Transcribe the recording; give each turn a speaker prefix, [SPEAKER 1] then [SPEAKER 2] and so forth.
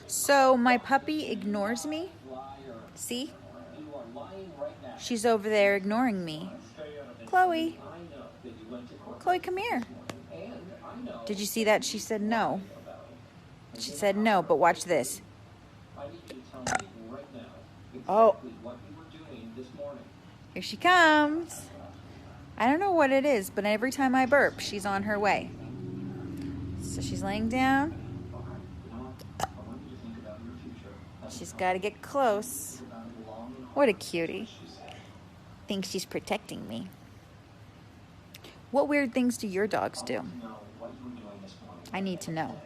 [SPEAKER 1] So my puppy ignores me. See? She's over there ignoring me. Chloe. Chloe, come here. Did you see that? She said no. She said no, but watch this. Oh. Here she comes. I don't know what it is, but every time I burp, she's on her way. So she's laying down. She's got to get close. What a cutie. Thinks she's protecting me. What weird things do your dogs do? I need to know.